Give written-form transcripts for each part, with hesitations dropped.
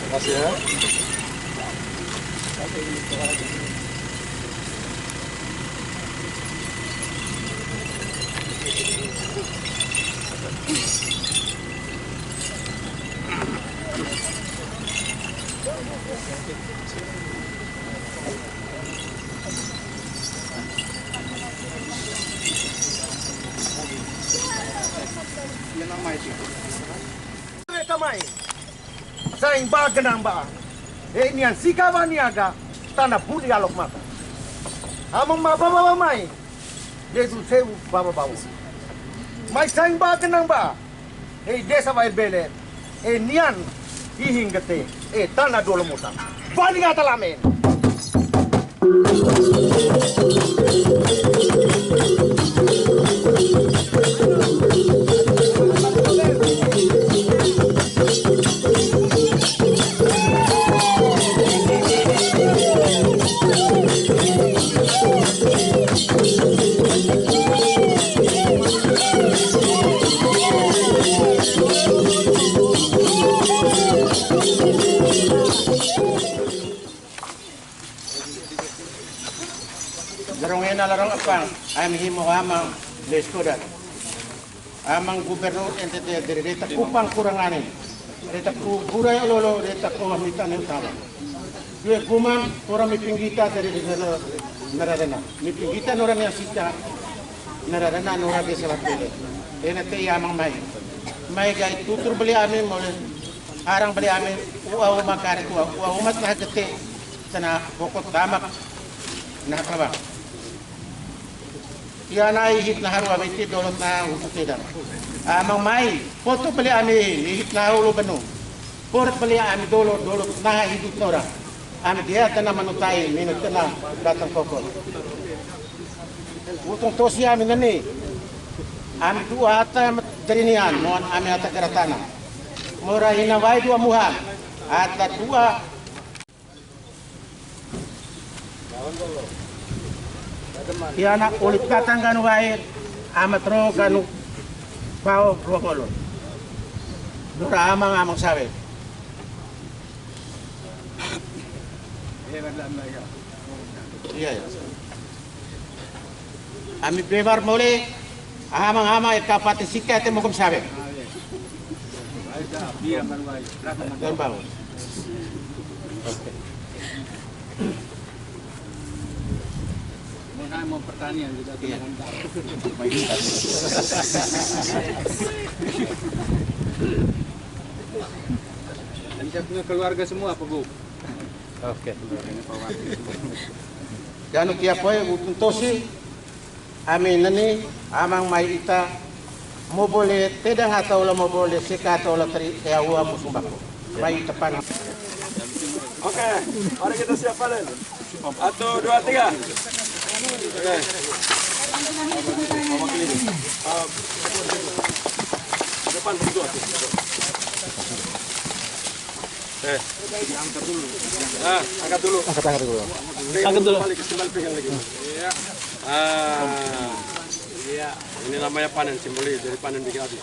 Kasih ya. Kamay sa imba ganang ba niyan sikawa niaga tanah budi alok mata amang mababamay desu sewu bababawu mai sa imba ganang ba desa vai bele niyan ihingate tanah dolomutan bali atalamen. Larong larong apa? Ay himo amang leskodan. Amang gubernur entete dari deta kupang kuranganin. Deta kurai lolo deta komamitan yang utama. Dua kuman orang mipinggita dari naradana. Mipinggita orang yang sita naradana orang desa lapele. Enate amang mai. Mai gay tutur beli amin mulai arang beli amin uau makar uau umat nah gete sana pokok tamak nah kaba. Ya naik hit na haru abiti dolot na utidan. Amang mai foto beli ami hit na haru benu. Port beli ami dolot na hidut nora. Ami dia tanah manutai minut tanah datang pokok. Utong tosi ami nani. Ami dua ata derinian mohon ami ata keratana. Murah hinawai dua muham. Ata dua ya anak ulit katang ganu wae amat ro ganu pao ro kolon dura amang sawe iya ya ami bebar mole amang kapati sikate mo kum sawe dan bang Mau pertanian juga Dan saya punya keluarga semua Pak Bu. Oke. Janu kia poe utuntosi amin nani amang mai ita mo boleh tedang atau la mo boleh sika atau la teri yawa musumbako. Mai tepan. Oke, mari kita siap panen. 1, 2, 3. Oke. Depan dulu. Angkat dulu. Angkat dulu. Angkat dulu. Kembali pegang lagi. Iya. Iya. Ini namanya panen simboli dari panen bikin habis.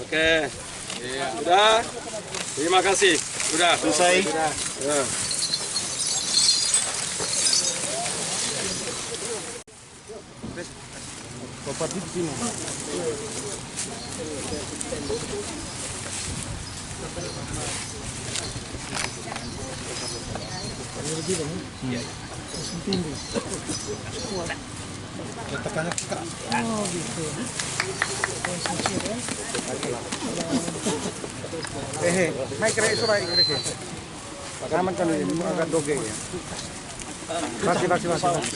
Oke. Iya. Sudah. Terima kasih. Sudah. Selesai. Ya. Bapak di sini. Tekannya kak. Oh gitu. Mai kira isu baik kira sih. Pakaman kan ini agak doge ya. Masih.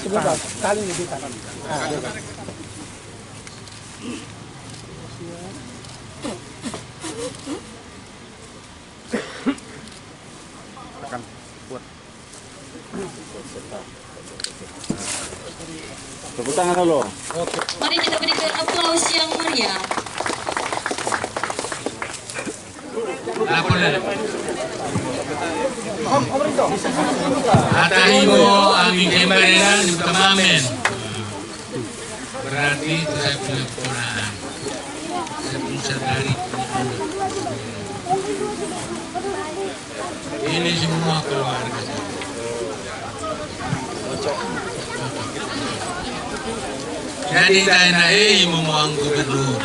Sebentar. Kali ini kita. Tekan kuat. Tepuk tangan dulu. Mari kita berikan aplaus yang meriah. Atahimo ang ikembarenan di Tamamen. Berarti saya punya keponaan. Saya punya sadari. Ini semua keluarga saya. Jadi tayo mo ang gubernur.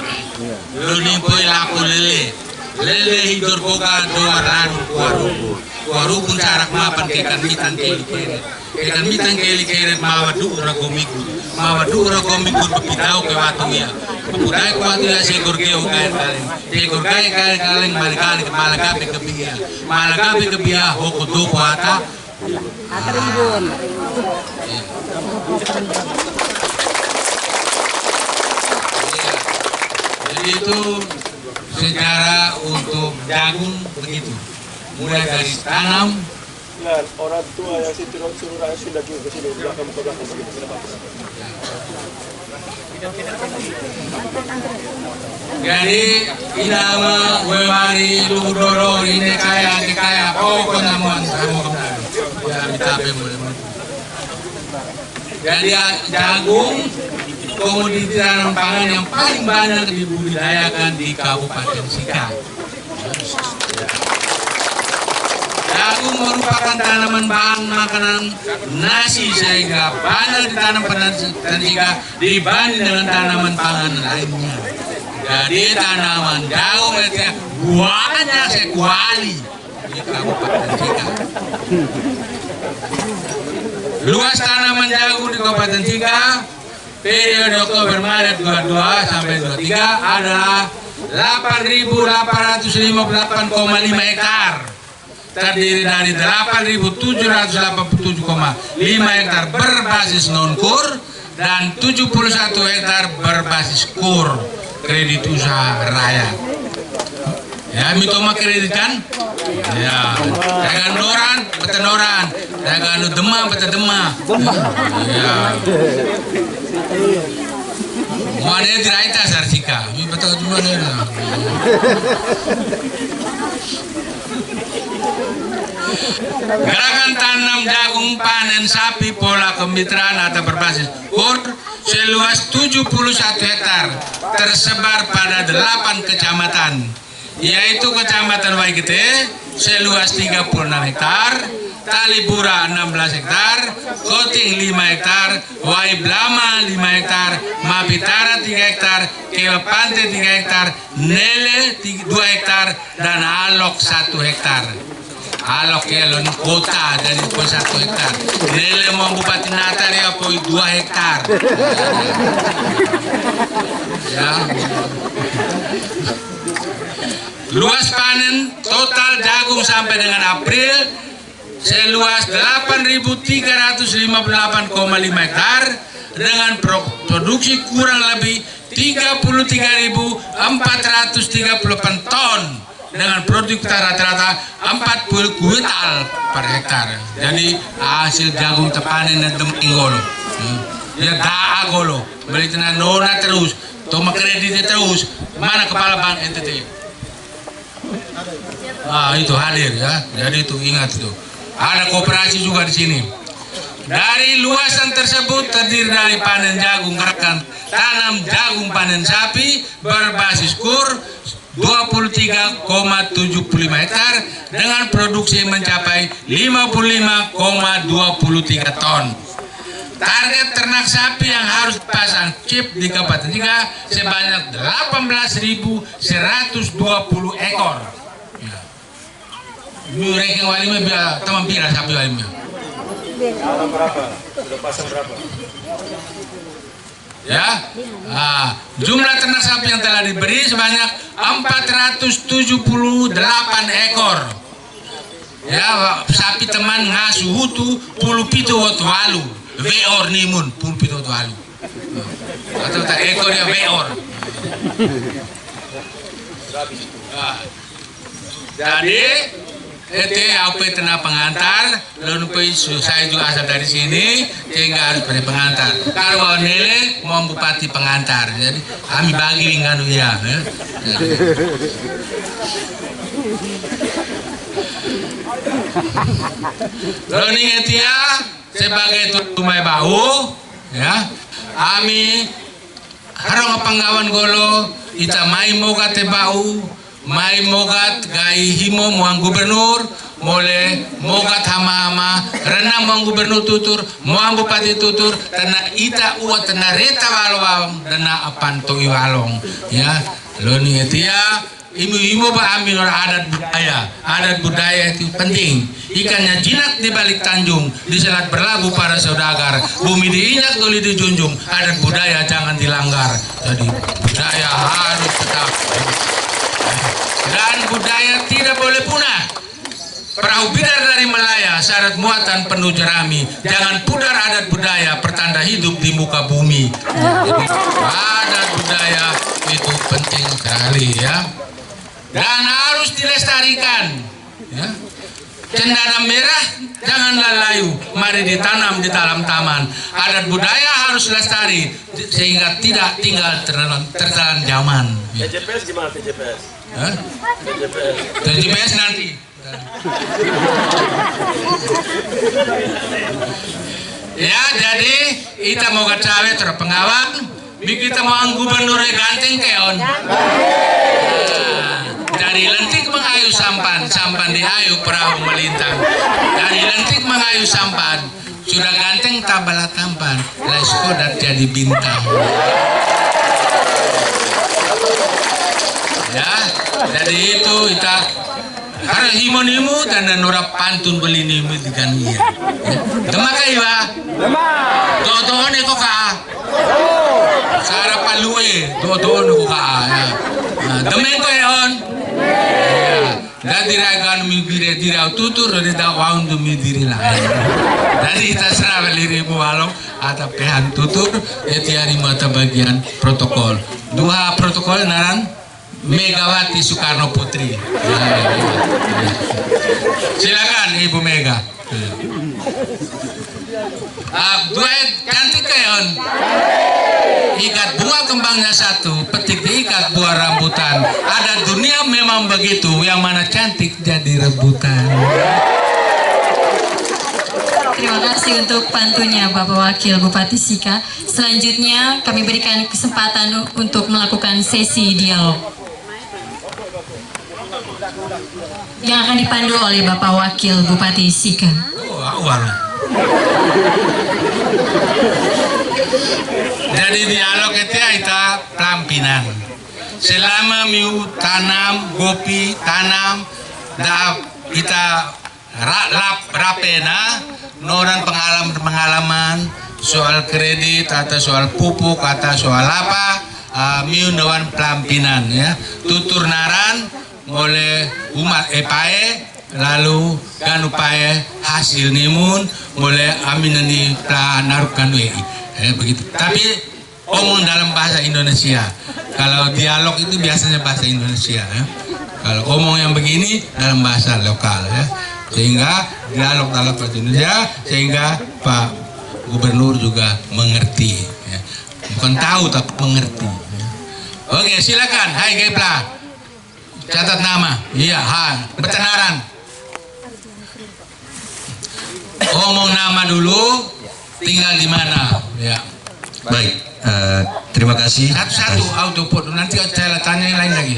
Luni po ilako lele. Lele hidur boga doaran kuarubu. Kuarubu carak mapan ke kamitan keli keret. Ke kamitan keli keret mawadu uragomiku. Mawadu uragomiku bepitau ke watuya. Budaya ko watuya segor keo kaya kaleng. Segor kaya kaleng malikani ke malagabi ke biya. Malagabi ke biya hoko doko ata. Atrimbun. Jadi itu sejarah untuk jagung begitu. Mulai dari tanam. Yan, orang tua yang suruh rakyat sudah juga ke sini belakang begitu. Jadi inama wewari ludoro ini kaya pokoknya namun kamu kembali. Ya mitape mulai. Jadi jagung komoditi tanam pangan yang paling banyak dibudidayakan di Kabupaten Sika. Jagung merupakan tanaman bahan makanan nasi sehingga banyak ditanam pada Sika dibanding dengan tanaman pangan lainnya. Jadi tanaman jagung itu banyak sekali di Kabupaten Sika. Luas tanaman jagung di Kabupaten Sika periode Oktober Maret 22 sampai 23 adalah 8.858,5 hektar. Terdiri dari 8.787,5 hektar berbasis non-kur dan 71 hektar berbasis kur kredit usaha rakyat. Ya, mitoma kredit kan? Ya, dagang noran, beta noran, dagang demam, beta demam. Ya. Mana tidak itu Sarsika, ini betul cuma ni. Gerakan tanam jagung panen sapi pola kemitraan atau berbasis kur seluas 71 hektar tersebar pada 8 kecamatan, yaitu Kecamatan Waigete seluas 36 hektar, Talipura 16 hektar, Koting 5 hektar, Waiblama 5 hektar, Mapitara 3 hektar, Kewapante 3 hektar, Nele 2 hektar, dan Alok 1 hektar. Alok ya lon kota dari 1 hektar. Nele mau Bupati Natar ya poi 2 hektar. Ya. Luas panen total jagung sampai dengan April seluas 8.358,5 hektar dengan produksi kurang lebih 33.438 ton dengan produktivitas rata-rata 40 kuintal per hektar. Jadi hasil jagung terpanen dan inggolo. Ya daa golo, beli tenan nona terus, toma kreditnya terus. Mana kepala bank NTT? Itu hadir ya. Jadi itu ingat itu. Ada koperasi juga di sini. Dari luasan tersebut terdiri dari panen jagung gerakan tanam jagung panen sapi berbasis kur 23,75 hektar dengan produksi mencapai 55,23 ton. Target ternak sapi yang harus pasang chip di Kabupaten Sika sebanyak 18.120 ekor. Ini ranking walimnya biar teman pira sapi walimnya. Berapa? Sudah pasang berapa? Ya, jumlah ternak sapi yang telah diberi sebanyak 478 ekor. Ya, sapi teman ngasuh hutu puluh pitu waktu lalu, veor nimun puluh pitu waktu lalu. Atau tak ekor ya veor. Jadi itu apa tenang pengantar, lalu saya juga asal dari sini, sehingga harus beri pengantar. Kalau nele mau bupati pengantar, jadi kami bagi nganu ya. Lalu ini sebagai tumai bau, ya, kami harong panggawan golo, ita mai mau kate bau. mai mogat gai himo muang gubernur mole mogat hama-hama renang muang gubernur tutur muang bupati tutur tana ita uat tana reta walawang dana apanto iwalong ya loni etia imu-imu ba amin orang adat budaya itu penting. Ikannya jinak di balik tanjung, di selat berlabuh para saudagar, bumi diinjak tuli dijunjung, adat budaya jangan dilanggar. Jadi budaya harus tetap dan budaya tidak boleh punah. Perahu bidar dari Melaya, syarat muatan penuh jerami. Jangan pudar adat budaya, pertanda hidup di muka bumi. Jadi adat budaya itu penting sekali ya. Dan harus dilestarikan ya. Cendana merah janganlah layu, mari ditanam di dalam taman. Adat budaya harus lestari sehingga tidak tinggal tertelan zaman ya. TJPS gimana TJPS? Hah? TJPS nanti ya, jadi kita mau cawe terpengawan kita mau gubernur ganteng keon dari lentik mengayu sampan diayu perahu melintang. Dari lentik mengayu sampan sudah ganteng tabala tampan Laiskodat jadi bintang ya. Jadi itu kita karena himonimu dan norap pantun beli nimu dengan iya gemakai ba doon ko ka sara palue doon ko ka ya demen ko yon dadi ragan mi bire dirau tutur de dakwang dumi diri lain dari tasra balirimu walong atau pehan tutur etiari mata bagian protokol dua protokol naran Megawati Soekarno Putri. Silakan Ibu Mega. Duet cantik kayon. Ikat bunga kembangnya satu, petik diikat buah rambutan. Ada dunia memang begitu, yang mana cantik jadi rebutan. Terima kasih untuk pantunnya Bapak Wakil Bupati Sika. Selanjutnya kami berikan kesempatan untuk melakukan sesi dialog yang akan dipandu oleh Bapak Wakil Bupati Sika. Jadi dialog itu kita pelampinan. Selama miu tanam gopi tanam, kita rapena noran pengalaman soal kredit atau soal pupuk atau soal apa miu nawan pelampinan ya. Tutur naran oleh umat epae lalu kan upaya hasil nimun boleh aminani narukan begitu. Tapi omong dalam bahasa Indonesia. Kalau dialog itu biasanya bahasa Indonesia ya. Kalau omong yang begini dalam bahasa lokal ya. Sehingga dialog dalam bahasa Indonesia sehingga Pak Gubernur juga mengerti ya. Bukan tahu tapi mengerti ya. Oke, silakan. Hai Gepla. Catat nama. Iya, bertenaran. Omong nama dulu, tinggal di mana ya. Baik, terima kasih. Satu-satu autoput, nanti saya tanya yang lain lagi.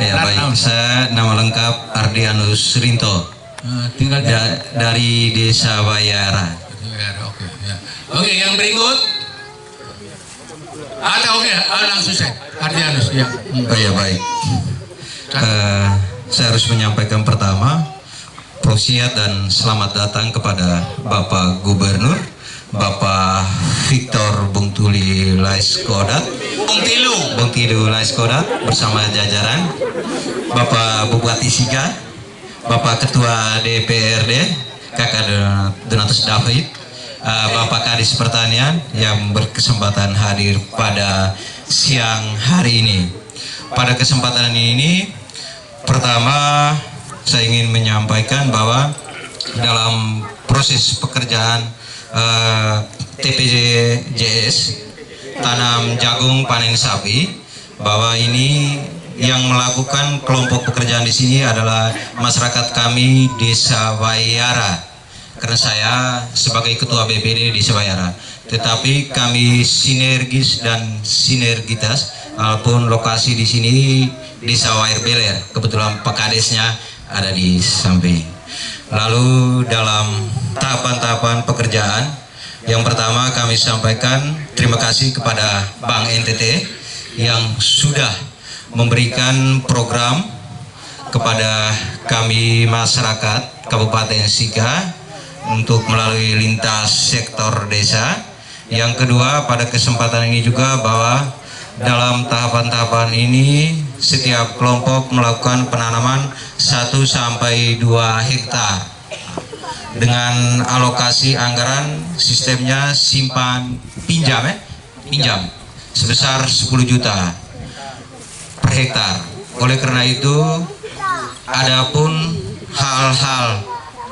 Ya baik, saya nama lengkap Ardianus Rinto. Tinggal dari Desa Bayara. Oke, yang berikut. Atau oke, langsung saya Ardianus ya. Oh ya baik. Saya harus menyampaikan pertama prosiat dan selamat datang kepada Bapak Gubernur Bapak Victor Bungtuli Laiskodat Bungtilu Laiskodat bersama jajaran Bapak Bupati Sika, Bapak Ketua DPRD Kakak Donatus David, Bapak Kadis Pertanian yang berkesempatan hadir pada siang hari ini. Pada kesempatan ini, pertama saya ingin menyampaikan bahwa dalam proses pekerjaan TPJS tanam jagung panen sapi, bahwa ini yang melakukan kelompok pekerjaan di sini adalah masyarakat kami Desa Bayara. karena saya sebagai ketua BPD di Sebayara. Tetapi kami sinergis dan sinergitas, walaupun lokasi di sini Desa Wair Beler, kebetulan Pekadesnya ada di samping. Lalu dalam tahapan-tahapan pekerjaan, yang pertama kami sampaikan terima kasih kepada Bank NTT yang sudah memberikan program kepada kami masyarakat Kabupaten Sika untuk melalui lintas sektor desa. Yang kedua, pada kesempatan ini juga bahwa dalam tahapan-tahapan ini setiap kelompok melakukan penanaman 1 sampai 2 hektar dengan alokasi anggaran sistemnya simpan pinjam sebesar 10 juta per hektar. Oleh karena itu, adapun hal-hal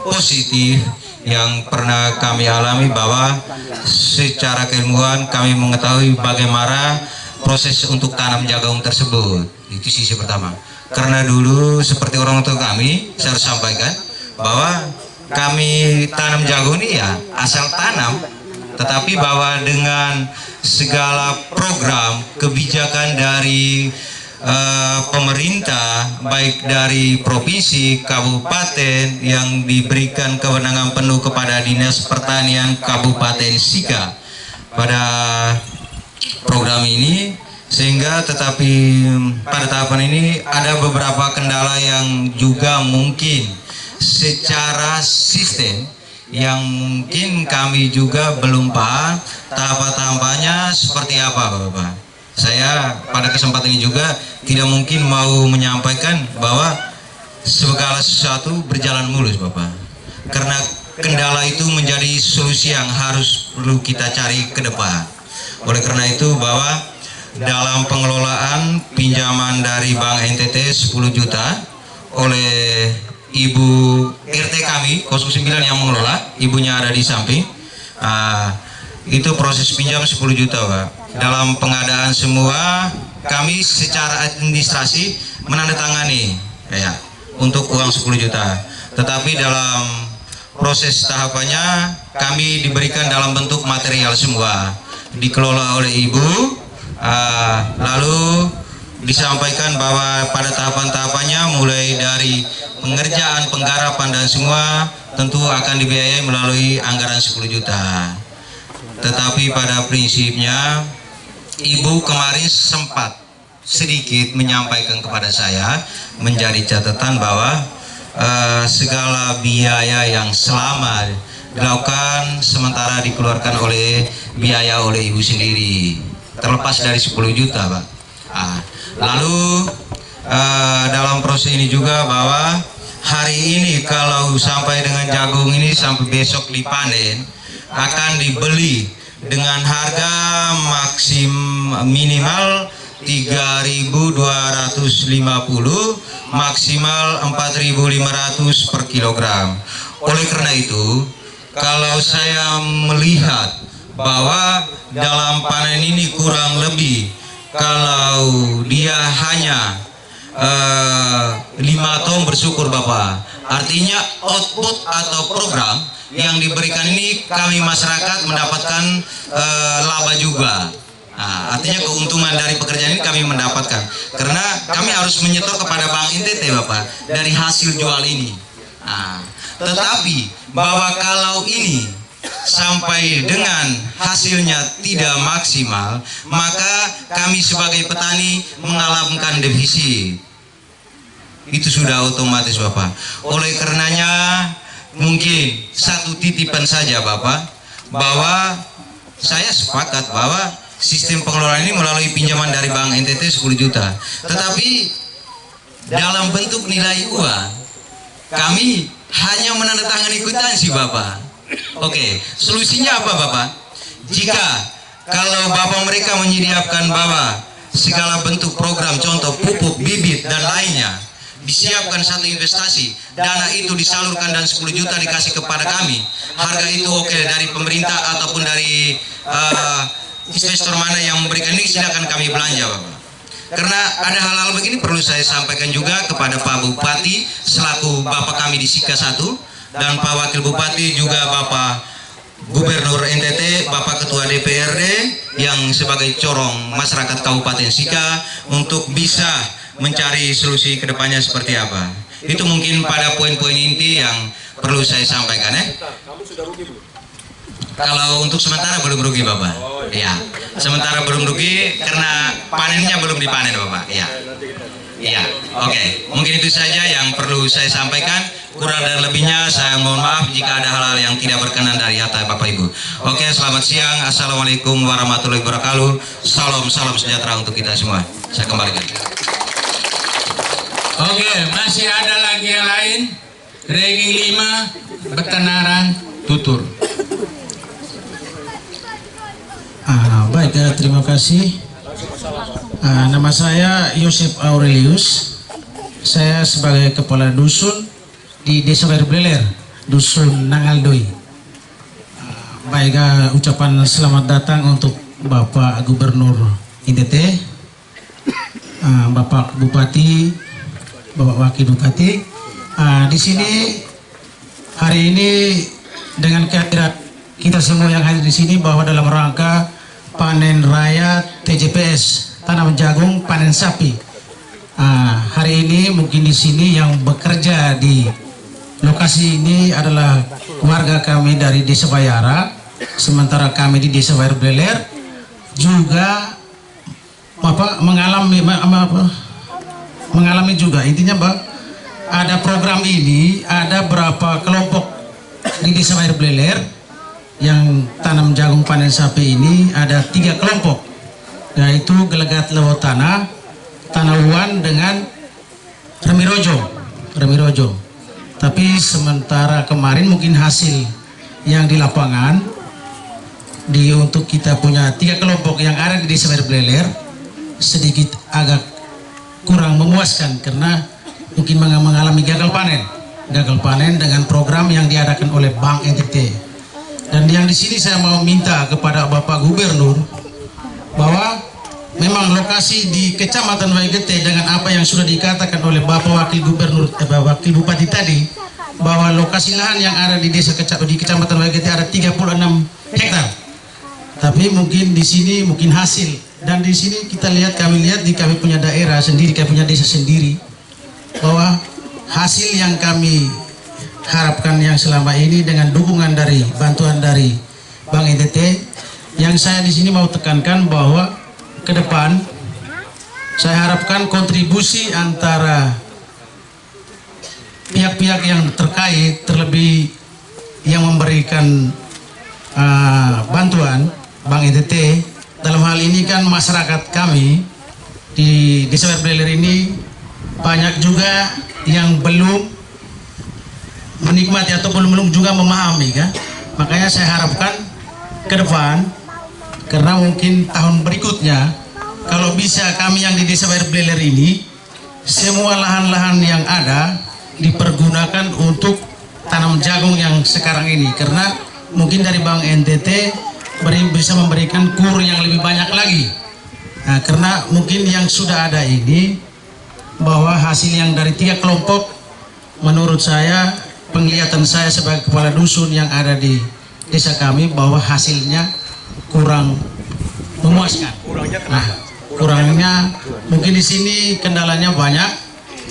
positif yang pernah kami alami bahwa secara keilmuan kami mengetahui bagaimana proses untuk tanam jagung tersebut. Itu sisi pertama. Karena dulu seperti orang tua kami, saya harus sampaikan bahwa kami tanam jagung ini ya asal tanam, tetapi bahwa dengan segala program kebijakan dari pemerintah, baik dari provinsi, kabupaten, yang diberikan kewenangan penuh kepada Dinas Pertanian Kabupaten Sika pada program ini, sehingga tetapi pada tahapan ini ada beberapa kendala yang juga mungkin secara sistem yang mungkin kami juga belum paham tahapan-tahapannya seperti apa, Bapak. Saya pada kesempatan ini juga tidak mungkin mau menyampaikan bahwa segala sesuatu berjalan mulus, Bapak. Karena kendala itu menjadi solusi yang harus perlu kita cari ke depan. Oleh karena itu bahwa dalam pengelolaan pinjaman dari Bank NTT 10 juta oleh Ibu RT kami 09 yang mengelola, ibunya ada di samping. Itu proses pinjam 10 juta, Pak. Dalam pengadaan semua kami secara administrasi menandatangani ya untuk uang 10 juta. Tetapi dalam proses tahapannya kami diberikan dalam bentuk material semua, dikelola oleh ibu. Lalu disampaikan bahwa pada tahapan-tahapannya mulai dari pengerjaan, penggarapan dan semua tentu akan dibiayai melalui anggaran 10 juta. Tetapi pada prinsipnya ibu kemarin sempat sedikit menyampaikan kepada saya menjadi catatan bahwa segala biaya yang selama dilakukan sementara dikeluarkan oleh biaya oleh ibu sendiri, terlepas dari 10 juta, Pak. Lalu dalam proses ini juga bahwa hari ini kalau sampai dengan jagung ini sampai besok dipanen akan dibeli dengan harga minimal 3.250, maksimal 4.500 per kilogram. Oleh karena itu, kalau saya melihat bahwa dalam panen ini kurang lebih kalau dia hanya 5 ton bersyukur, Bapak. Artinya output atau program yang diberikan ini kami masyarakat mendapatkan laba juga. Artinya keuntungan dari pekerjaan ini kami mendapatkan karena kami harus menyetor kepada Bank NTT, Bapak, dari hasil jual ini. Tetapi bahwa kalau ini sampai dengan hasilnya tidak maksimal, maka kami sebagai petani mengalami defisit. Itu sudah otomatis, Bapak. Oleh karenanya mungkin satu titipan saja, Bapak, bahwa saya sepakat bahwa sistem pengelolaan ini melalui pinjaman dari Bank NTT 10 juta. Tetapi dalam bentuk nilai uang kami hanya menandatangani kwitansi, Bapak. Oke, solusinya apa, Bapak? Jika kalau Bapak mereka menyediakan bahwa segala bentuk program, contoh pupuk, bibit dan lainnya, disiapkan satu investasi, dana itu disalurkan dan 10 juta dikasih kepada kami, harga itu oke dari pemerintah ataupun dari investor mana yang memberikan ini, silakan kami belanja, Bapak. Karena ada hal-hal begini perlu saya sampaikan juga kepada Pak Bupati selaku Bapak kami di Sika 1 dan Pak Wakil Bupati juga Bapak Gubernur NTT, Bapak Ketua DPRD yang sebagai corong masyarakat Kabupaten Sika untuk bisa mencari solusi kedepannya seperti apa. Itu mungkin pada poin-poin inti yang perlu saya sampaikan ya. Kamu sudah rugi belum? Kalau untuk sementara belum rugi Bapak. Ya, sementara belum rugi karena panennya belum dipanen Bapak. Ya. Iya, oke. Mungkin itu saja yang perlu saya sampaikan. Kurang dan lebihnya saya mohon maaf jika ada hal-hal yang tidak berkenan dari hati Bapak Ibu. Oke, selamat siang. Assalamualaikum warahmatullahi wabarakatuh. Salam sejahtera untuk kita semua. Saya kembalikan. Oke, masih ada lagi yang lain. Ranking 5, Betenaran, Tutur. Baik, terima kasih. Nama saya Yosef Aurelius. Saya sebagai kepala dusun di Desa Werbleler, Dusun Nangaldoi. Baik, ucapan selamat datang untuk Bapak Gubernur NTT, Bapak Bupati, Bapak Wakil Bupati. Di sini hari ini dengan kehadiran kita semua yang hadir di sini bahwa dalam rangka panen raya TJPS tanam jagung panen sapi. Hari ini mungkin di sini yang bekerja di lokasi ini adalah warga kami dari Desa Bayara, sementara kami di Desa Werbleler juga mengalami juga. Intinya ada program ini, ada berapa kelompok di Desa Werbleler yang tanam jagung panen sapi ini, ada 3 kelompok, yaitu Gelegat Lewat Tanah, Tanawan dengan Remirojo. Tapi sementara kemarin mungkin hasil yang di lapangan untuk kita punya 3 kelompok yang ada di Desa Werbleler sedikit agak kurang memuaskan karena mungkin mengalami gagal panen dengan program yang diadakan oleh Bank NTT. Dan yang di sini saya mau minta kepada Bapak Gubernur bahwa memang lokasi di Kecamatan Waigete dengan apa yang sudah dikatakan oleh Bapak Wakil Gubernur, Wakil Bupati tadi, bahwa lokasi lahan yang ada di Kecamatan Waigete ada 36 hektar. Tapi mungkin di sini mungkin hasil, dan di sini kami lihat di kami punya daerah sendiri, kami punya desa sendiri, bahwa hasil yang kami harapkan yang selama ini dengan dukungan dari bantuan dari Bank NTT, yang saya di sini mau tekankan bahwa ke depan saya harapkan kontribusi antara pihak-pihak yang terkait, terlebih yang memberikan bantuan Bank NTT. Dalam hal ini kan masyarakat kami di Desa Werbleler ini banyak juga yang belum menikmati atau belum juga memahami kan. Makanya saya harapkan ke depan, karena mungkin tahun berikutnya kalau bisa kami yang di Desa Werbleler ini semua lahan-lahan yang ada dipergunakan untuk tanam jagung yang sekarang ini, karena mungkin dari Bank NTT bisa memberikan kur yang lebih banyak lagi. Nah, karena mungkin yang sudah ada ini bahwa hasil yang dari 3 kelompok, menurut saya, penglihatan saya sebagai kepala dusun yang ada di desa kami, bahwa hasilnya kurang memuaskan. Nah, kurangnya mungkin di sini kendalanya banyak,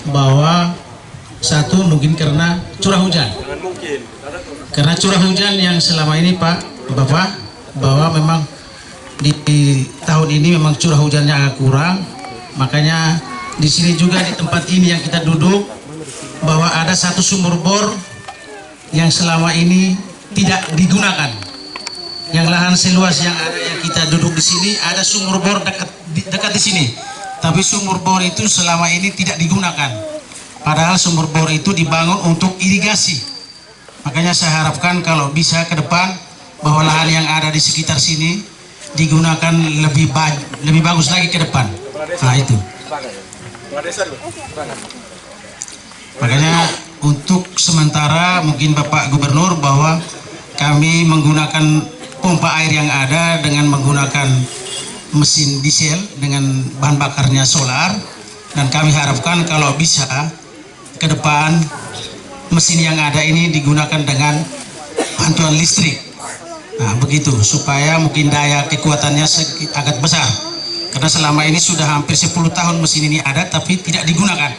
bahwa satu mungkin karena curah hujan. Karena curah hujan yang selama ini Bapak, bahwa memang di tahun ini memang curah hujannya agak kurang. Makanya di sini juga di tempat ini yang kita duduk, bahwa ada 1 sumur bor yang selama ini tidak digunakan. Yang lahan seluas yang ada yang kita duduk di sini, ada sumur bor dekat di sini. Tapi sumur bor itu selama ini tidak digunakan. Padahal sumur bor itu dibangun untuk irigasi. Makanya saya harapkan kalau bisa ke depan bahwa lahan yang ada di sekitar sini digunakan lebih bagus lagi ke depan. Nah itu. Makanya untuk sementara mungkin Bapak Gubernur bahwa kami menggunakan pompa air yang ada dengan menggunakan mesin diesel dengan bahan bakarnya solar, dan kami harapkan kalau bisa ke depan mesin yang ada ini digunakan dengan bantuan listrik. Nah, begitu supaya mungkin daya kekuatannya agak besar. Karena selama ini sudah hampir 10 tahun mesin ini ada tapi tidak digunakan.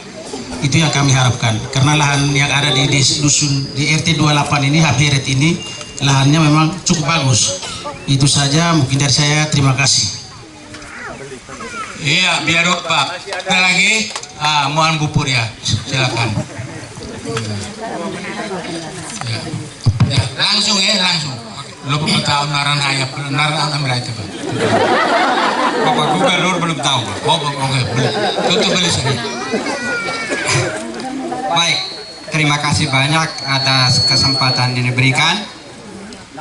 Itu yang kami harapkan. Karena lahan yang ada di dusun di RT 28 ini, Habiret ini, lahannya memang cukup bagus. Itu saja mungkin dari saya. Terima kasih. Iya, biar Pak. Ada lagi? Mohon Bu Pur ya. Silakan. Ya, langsung ya, langsung. Lo belum tahu naran hayap, naran ambil itu Pak. Bapak Gubernur belum tahu. Oh, oke, boleh. Tutup beli sini. Baik, terima kasih banyak atas kesempatan yang diberikan.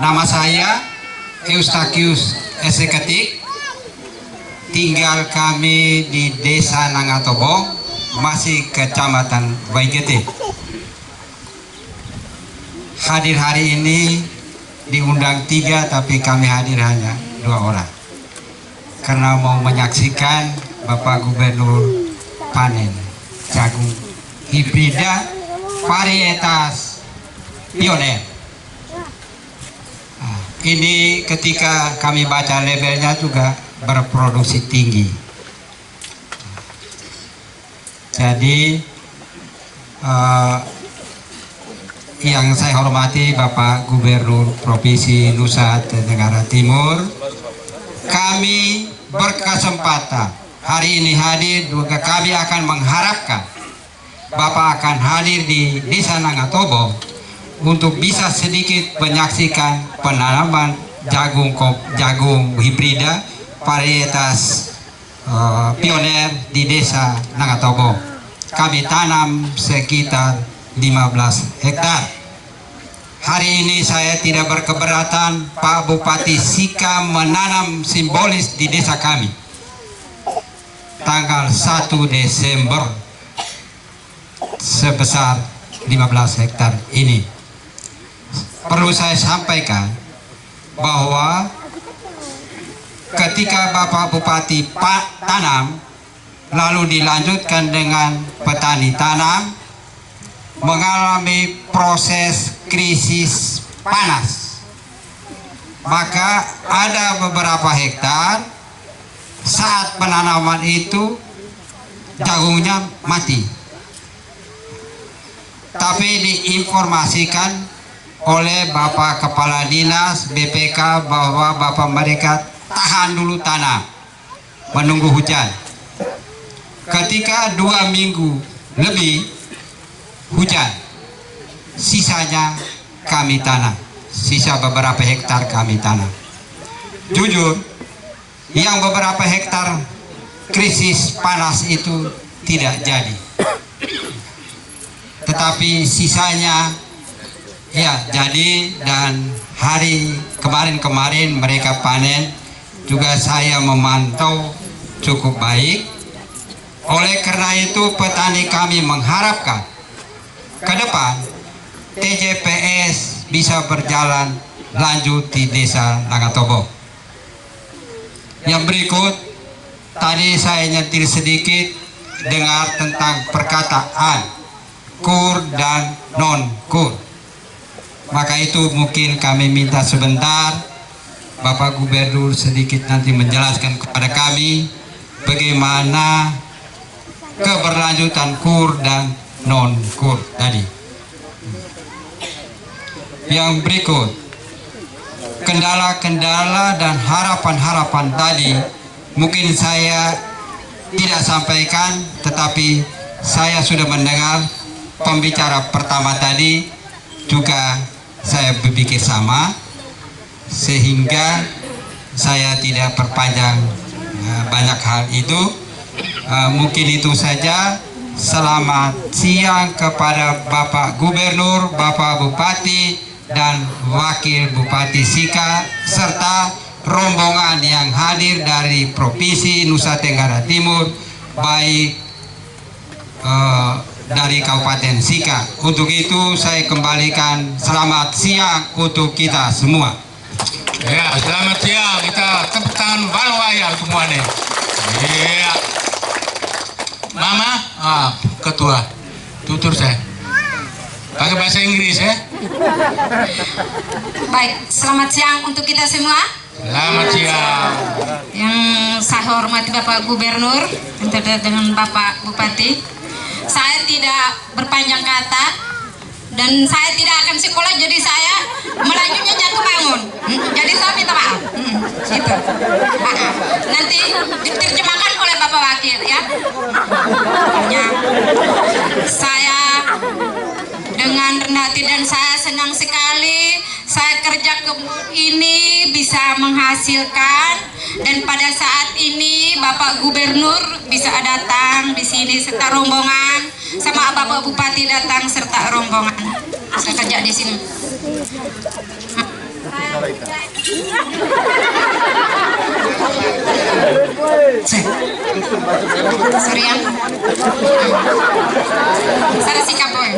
Nama saya Eustachius Eseketik. Tinggal kami di Desa Nangatobo, masih Kecamatan Waigete. Hadir hari ini diundang 3, tapi kami hadir hanya 2 orang. Karena mau menyaksikan Bapak Gubernur panen jagung hibrida varietas pioner. Nah, ini ketika kami baca labelnya juga berproduksi tinggi. Jadi yang saya hormati Bapak Gubernur Provinsi Nusa Tenggara Timur, kami berkesempatan hari ini hadir, juga kami akan mengharapkan Bapak akan hadir di Desa Nangatobo untuk bisa sedikit menyaksikan penanaman jagung hibrida varietas pioner di Desa Nangatobo. Kami tanam sekitar 15 hektar. Hari ini saya tidak berkeberatan Pak Bupati Sika menanam simbolis di desa kami tanggal 1 Desember sebesar 15 hektar ini. Perlu saya sampaikan bahwa ketika Bapak Bupati tanam lalu dilanjutkan dengan petani tanam mengalami proses krisis panas, maka ada beberapa hektar saat penanaman itu jagungnya mati, tapi diinformasikan oleh Bapak Kepala Dinas BPK bahwa Bapak mereka tahan dulu tanam menunggu hujan. Ketika 2 minggu lebih hujan, sisanya kami tanam, sisa beberapa hektar kami tanam. Jujur, yang beberapa hektar krisis panas itu tidak jadi, tetapi sisanya ya jadi, dan hari kemarin mereka panen juga saya memantau cukup baik. Oleh karena itu petani kami mengharapkan ke depan TJPS bisa berjalan lanjut di Desa Nangatobo. Yang berikut, tadi saya nyetir sedikit dengar tentang perkataan kur dan non kur. Maka itu mungkin kami minta sebentar Bapak Gubernur sedikit nanti menjelaskan kepada kami bagaimana keberlanjutan kur dan non kur tadi. Yang berikut, kendala-kendala dan harapan-harapan tadi mungkin saya tidak sampaikan, tetapi saya sudah mendengar pembicara pertama tadi juga saya berpikir sama, sehingga saya tidak perpanjang banyak hal itu. Mungkin itu saja. Selamat siang kepada Bapak Gubernur, Bapak Bupati, dan Wakil Bupati Sika, serta rombongan yang hadir dari Provinsi Nusa Tenggara Timur, baik dari Kabupaten Sika. Untuk itu saya kembalikan selamat siang untuk kita semua. Ya, selamat siang. Kita tepuk tangan balwaya semuanya. Iya. Mama, ketua, tutur saya. Pakai bahasa Inggris ya. Baik, selamat siang untuk kita semua. Selamat siang. Yang saya hormati Bapak Gubernur, dengan Bapak Bupati. Saya tidak berpanjang kata dan saya tidak akan sekolah, jadi saya melajunya jatuh bangun. Jadi saya minta maaf. Gitu. Nanti diterjemahkan oleh Bapak Wakil ya. Ya. Saya dengan rendah hati dan saya senang sekali saya kerja kebun ini bisa menghasilkan, dan pada saat ini Bapak Gubernur bisa datang di sini serta rombongan, sama Bapak Bupati datang serta rombongan. Saya kerja di sini. Sorry ya. Saya sikap boy.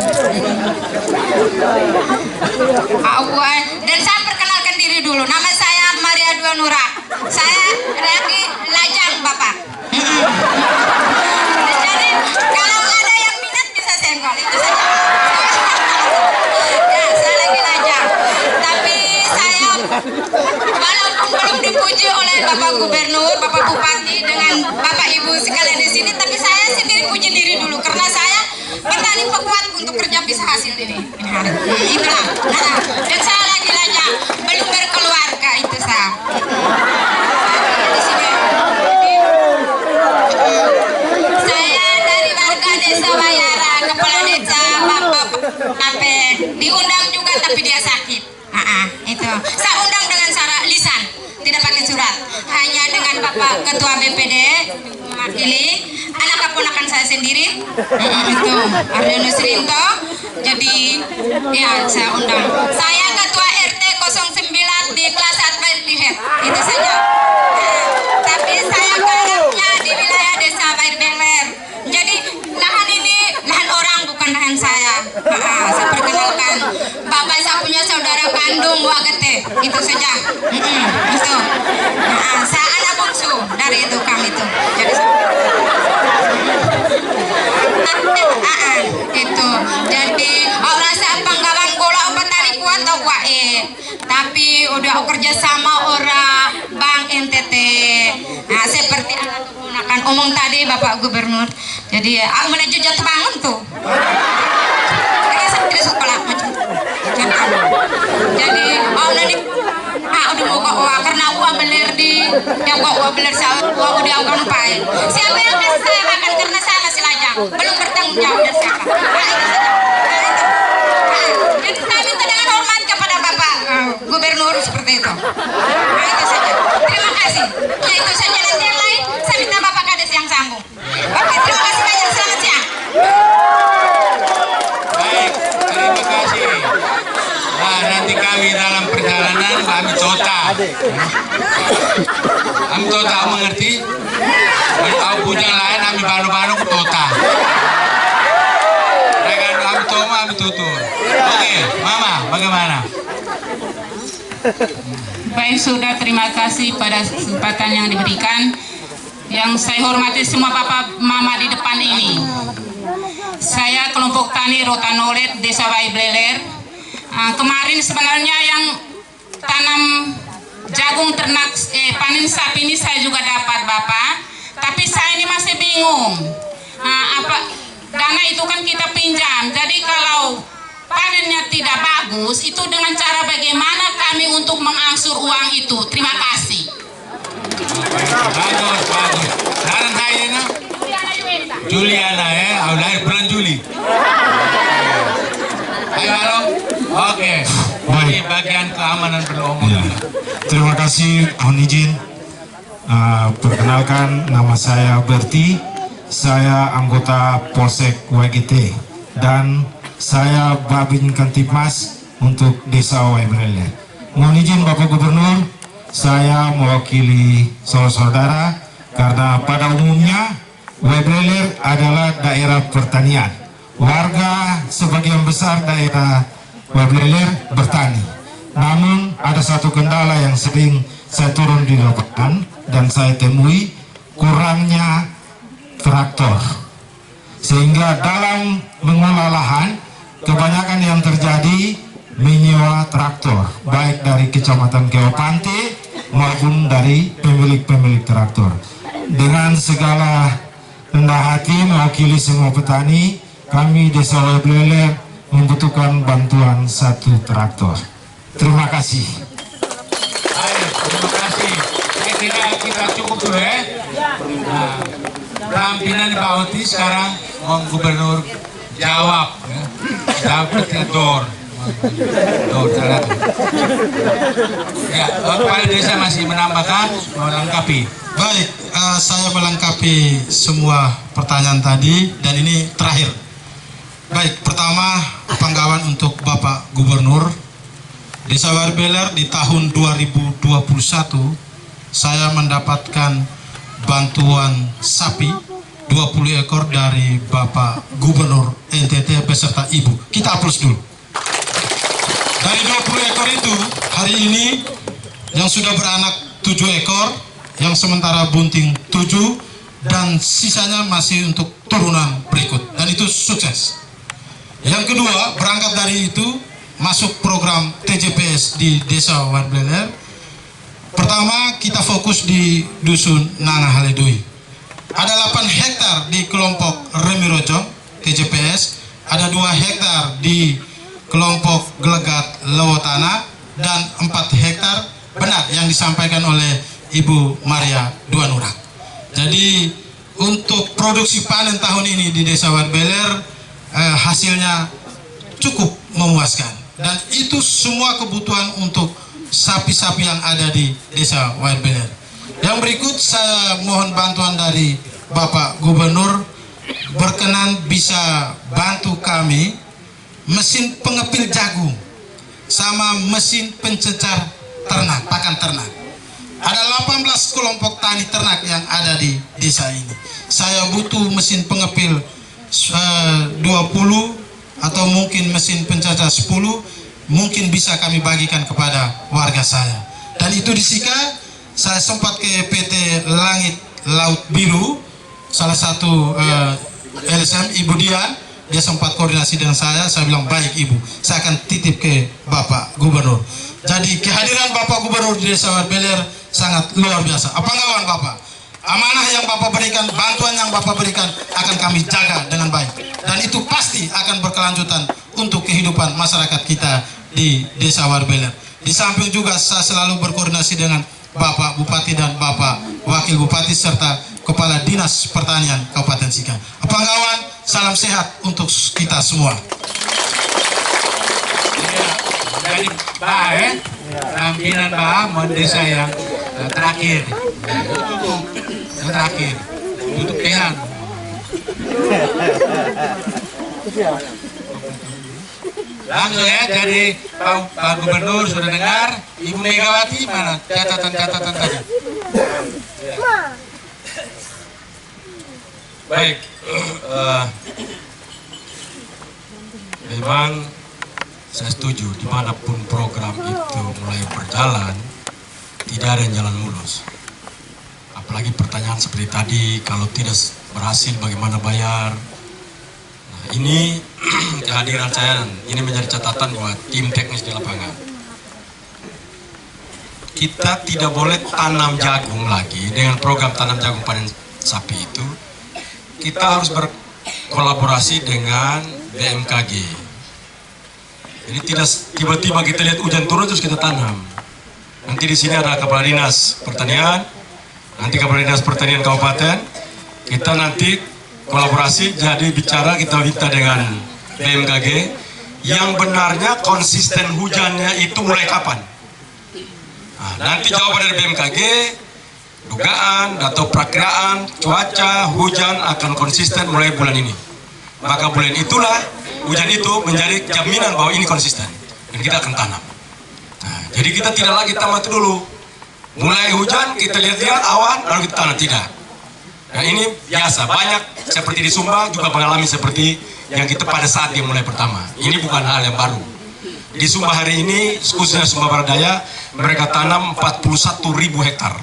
Dan saya perkenalkan diri dulu. Nama saya Maria Dua Nura. Saya lagi lajang Bapak. Jadi kalau ada yang minat bisa senggol, itu saja. Ya, saya lagi lajang. Tapi saya walaupun belum dipuji oleh Bapak Gubernur, Bapak Bupati dengan Bapak Ibu sekalian di sini, tapi saya sendiri puji diri dulu karena saya petani pekuat untuk kerja bisa hasil ini. Itulah. Dan saya lagi lajang, belum berkeluarga itu saya. Di sini. Saya dari warga Desa Bayara, Kepala Desa Bapak Kapek. Diundang juga tapi dia sakit. Itu. Saya undang dengan cara lisan, tidak pakai surat. Hanya dengan Bapak Ketua BPD mewakili anak keponakan saya sendiri. Itu Aryono Srinto. Jadi ya saya undang. Saya Ketua RT 09 di kelas Advent Lihat. Itu saja. Tapi saya garapnya di wilayah Desa Bairbeler. Jadi lahan ini lahan orang, bukan lahan saya. Saya perkenalkan, Bapak saya punya saudara kandung Wagete. Itu saja. Itu. Saya anak bungsu dari itu kami itu. Jadi itu. Jadi rasa penggalan gola petani kuat atau kuat tapi udah kerja sama orang Bank NTT. Seperti anak keponakan omong tadi Bapak Gubernur. Jadi aku menuju jatuh bangun tuh. Saya sekolah macam. Jadi nanti udah mau kok karena uang beler di yang kok uang beler saya uang udah akan pai. Siapa yang kasih saya makan karena saya masih lajang, belum bertanggung jawab dan siapa. Jadi saya minta dengan hormat kepada Bapak Gubernur seperti itu. Itu saja. Terima kasih. Ya itu saja, nanti yang lain saya minta Bapak Kades yang sambung. Oke, terima kasih banyak. Selamat siang. Baik, terima kasih. Nah, nanti kami dalam perjalanan kami tota. Kami tota mengerti? Kalau punya lain kami baru-baru ke tota. Dengan kami toma kami tutur. Oke, Mama, bagaimana? Baik, sudah, terima kasih pada kesempatan yang diberikan. Yang saya hormati semua Bapak Mama di depan ini. Saya kelompok tani Rotanolet Desa Baibleler. Kemarin sebenarnya yang tanam jagung ternak panen sapi ini saya juga dapat Bapak. Tapi saya ini masih bingung. Dana itu kan kita pinjam. Jadi kalau panennya tidak bagus, itu dengan cara bagaimana kami untuk mengangsur uang itu. Terima kasih. Bagus. Sekarang kayaknya Juliana ya, lahir bulan Juli. Ayo halo. Oke. Ini bagian keamanan beromong. Terima kasih, mohon izin. Perkenalkan, nama saya Berti. Saya anggota Polsek WGT dan saya Babin Kantipmas untuk Desa Baibleler. Mohon izin Bapak Gubernur, saya mewakili saudara-saudara karena pada umumnya Baibleler adalah daerah pertanian. Warga sebagian besar daerah Baibleler bertani. Namun ada satu kendala yang sering saya turun di lapangan dan saya temui, kurangnya traktor. Sehingga dalam mengolah lahan kebanyakan yang terjadi menyewa traktor, baik dari Kecamatan Keopante maupun dari pemilik-pemilik traktor. Dengan segala rendah hati mewakili semua petani, kami Desa Waibleler membutuhkan bantuan 1 traktor. Terima kasih. Baik, terima kasih. Saya kira kita cukup dulu ya. Nah, penampilan Pak Oti sekarang Gubernur jawab ya. Jawab Dor. Ya, Kepala Desa masih menambahkan, melengkapi. Baik, saya melengkapi semua pertanyaan tadi dan ini terakhir. Baik, pertama penggawan untuk Bapak Gubernur Desa Waibleler di tahun 2021 saya mendapatkan bantuan sapi 20 ekor dari Bapak Gubernur NTT beserta Ibu. Kita aplaus dulu. Dari 20 ekor itu, hari ini yang sudah beranak 7 ekor, yang sementara bunting 7, dan sisanya masih untuk turunan berikut. Dan itu sukses. Yang kedua, berangkat dari itu, masuk program TJPS di Desa Waibleler. Pertama, kita fokus di Dusun Nangahaledui. Ada 8 hektar di kelompok Remirojong, TJPS. Ada 2 hektar di kelompok Gelegat Lewotana dan 4 hektar benar yang disampaikan oleh Ibu Maria Duanurak. Jadi untuk produksi panen tahun ini di Desa Waibleler hasilnya cukup memuaskan dan itu semua kebutuhan untuk sapi-sapi yang ada di Desa Waibleler. Yang berikut saya mohon bantuan dari Bapak Gubernur berkenan bisa bantu kami mesin pengepil jagung sama mesin pencecar ternak, pakan ternak. Ada 18 kelompok tani ternak yang ada di desa ini. Saya butuh mesin pengepil 20 atau mungkin mesin pencecar 10, mungkin bisa kami bagikan kepada warga saya. Dan itu di Sika, saya sempat ke PT Langit Laut Biru, salah satu LSM Ibu Dian. Dia sempat koordinasi dengan saya bilang baik Ibu, saya akan titip ke Bapak Gubernur. Jadi kehadiran Bapak Gubernur di Desa Waibleler sangat luar biasa. Apa kawan Bapak? Amanah yang Bapak berikan, bantuan yang Bapak berikan akan kami jaga dengan baik. Dan itu pasti akan berkelanjutan untuk kehidupan masyarakat kita di Desa Waibleler. Di samping juga saya selalu berkoordinasi dengan Bapak Bupati dan Bapak Wakil Bupati serta Kepala Dinas Pertanian Kabupaten Sika. Apa kawan? Salam sehat untuk kita semua. Jadi Pak penampilan Pak Mondesa yang terakhir. Yang terakhir. Tutup dengan. Langsung ya, jadi Pak Gubernur sudah dengar. Ibu Megawati mana catatan-catatan tadi? Baik, memang saya setuju dimanapun program itu mulai berjalan tidak ada yang jalan mulus. Apalagi pertanyaan seperti tadi, kalau tidak berhasil bagaimana bayar. Nah, ini kehadiran saya, ini menjadi catatan buat tim teknis di lapangan. Kita tidak boleh tanam jagung lagi dengan program tanam jagung panen sapi itu. Kita harus berkolaborasi dengan BMKG. Jadi tidak tiba-tiba kita lihat hujan turun terus kita tanam. Nanti di sini ada Kepala Dinas Pertanian, nanti Kepala Dinas Pertanian Kabupaten. Kita nanti kolaborasi, jadi bicara kita minta dengan BMKG yang benarnya konsisten hujannya itu mulai kapan. Nah, nanti jawaban dari BMKG, dugaan atau perakiraan cuaca hujan akan konsisten mulai bulan ini. Maka bulan itulah hujan itu menjadi jaminan bahwa ini konsisten dan kita akan tanam. Nah, jadi kita tidak lagi tamat dulu. Mulai hujan kita lihat-lihat awan lalu kita tanam, tidak. Nah, ini biasa, banyak seperti di Sumba juga mengalami seperti yang kita pada saat yang mulai pertama. Ini bukan hal yang baru. Di Sumba hari ini, khususnya Sumba Barat Daya, mereka tanam 41.000 hektar.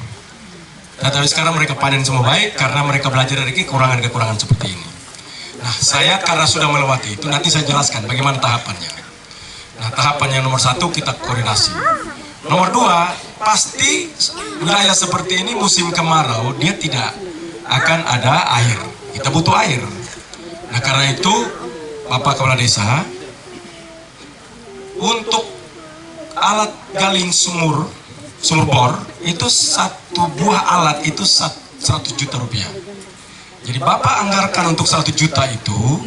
Nah, tapi sekarang mereka panen semua baik karena mereka belajar dari kekurangan-kekurangan seperti ini. Nah, saya karena sudah melewati itu, nanti saya jelaskan bagaimana tahapannya. Nah, tahapan yang nomor 1 kita koordinasi. Nomor 2, pasti wilayah seperti ini musim kemarau dia tidak akan ada air. Kita butuh air. Nah, karena itu Bapak Kepala Desa, untuk alat galing sumur bor itu satu buah alat itu 100 juta rupiah. Jadi Bapak anggarkan untuk 100 juta itu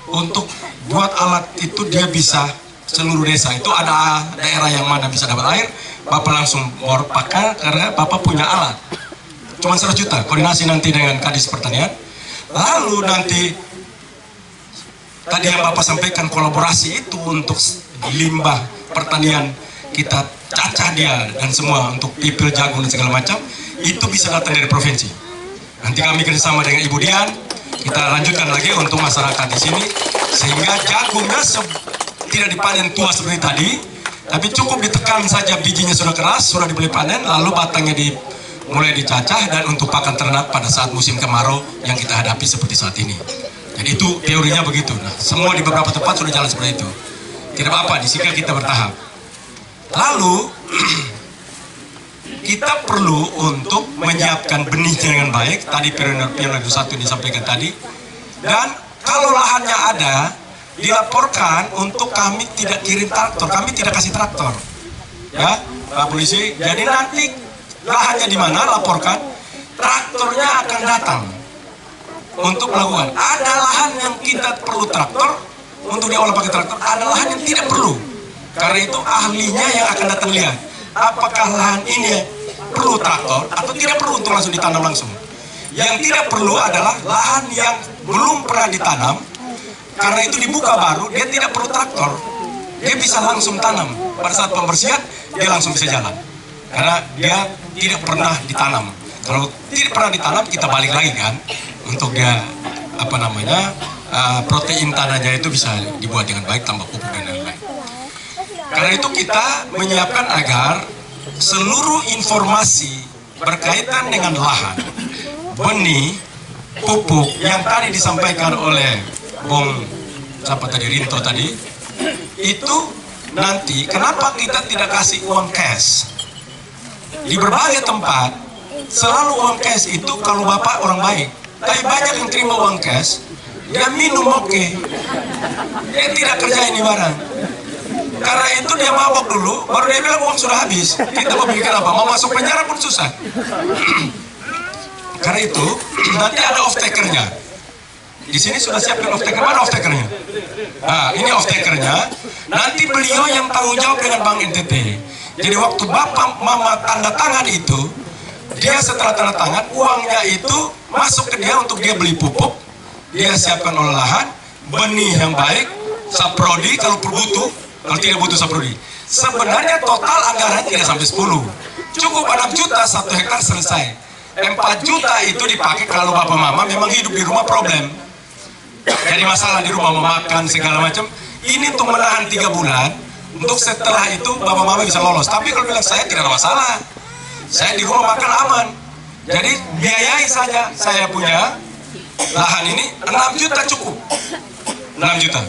untuk buat alat itu dia bisa seluruh desa. Itu ada daerah yang mana bisa dapat air, Bapak langsung bor pakai karena Bapak punya alat. Cuma 100 juta, koordinasi nanti dengan Kadis Pertanian. Lalu nanti tadi yang Bapak sampaikan kolaborasi itu untuk limbah pertanian kita cacah dia dan semua untuk pipil jagung dan segala macam itu bisa datang dari provinsi. Nanti kami kerjasama dengan Ibu Dian, kita lanjutkan lagi untuk masyarakat di sini sehingga jagungnya tidak dipanen tua seperti tadi, tapi cukup ditekan saja bijinya sudah keras, sudah dibeli panen, lalu batangnya mulai dicacah dan untuk pakan ternak pada saat musim kemarau yang kita hadapi seperti saat ini. Jadi itu teorinya begitu. Nah, semua di beberapa tempat sudah jalan seperti itu. Tidak apa-apa, di sini kita bertahap. Lalu kita perlu untuk menyiapkan benihnya dengan baik. Tadi periode 1 disampaikan tadi. Dan kalau lahannya ada, dilaporkan untuk kami tidak kirim traktor, kami tidak kasih traktor. Ya, Pak Polisi. Jadi nanti lahannya di mana laporkan, traktornya akan datang untuk melakukan. Ada lahan yang kita perlu traktor untuk diolah pakai traktor, ada lahan yang tidak perlu. Karena itu ahlinya yang akan datang lihat apakah lahan ini perlu traktor atau tidak perlu untuk langsung ditanam langsung. Yang tidak perlu adalah lahan yang belum pernah ditanam, karena itu dibuka baru, dia tidak perlu traktor, dia bisa langsung tanam. Pada saat pembersihan dia langsung bisa jalan karena dia tidak pernah ditanam. Kalau tidak pernah ditanam kita balik lagi kan untuk dia protein tanahnya itu bisa dibuat dengan baik, tambah pupuk dan lain-lain. Karena itu kita menyiapkan agar seluruh informasi berkaitan dengan lahan, benih, pupuk yang tadi disampaikan oleh Rinto tadi, itu nanti kenapa kita tidak kasih uang cash? Di berbagai tempat selalu uang cash itu kalau Bapak orang baik, tapi banyak yang terima uang cash, dia minum oke, dia tidak kerjain barang. Karena itu dia mabok dulu, baru dia bilang uang sudah habis. Kita mau bikin apa? Mau masuk penjara pun susah. Karena itu nanti ada off takernya. Di sini sudah siapkan off taker. Mana off takernya? Nah, ini off takernya. Nanti beliau yang tanggung jawab dengan Bank NTT. Jadi waktu Bapak Mama tanda tangan itu, dia setelah tanda tangan uangnya itu masuk ke dia untuk dia beli pupuk, dia siapkan olahan, benih yang baik, saprodi kalau butuh. Kalau tidak butuh saprodi, sebenarnya total anggaran tidak sampai 10, cukup 6 juta 1 hektar selesai. 4 juta itu dipakai kalau Bapak Mama memang hidup di rumah problem, jadi masalah di rumah memakan segala macam. Ini untuk menahan 3 bulan, untuk setelah itu Bapak Mama bisa lolos. Tapi kalau bilang saya tidak ada masalah, saya di rumah makan aman, jadi biayai saja. Saya punya lahan ini 6 juta cukup, 6 juta.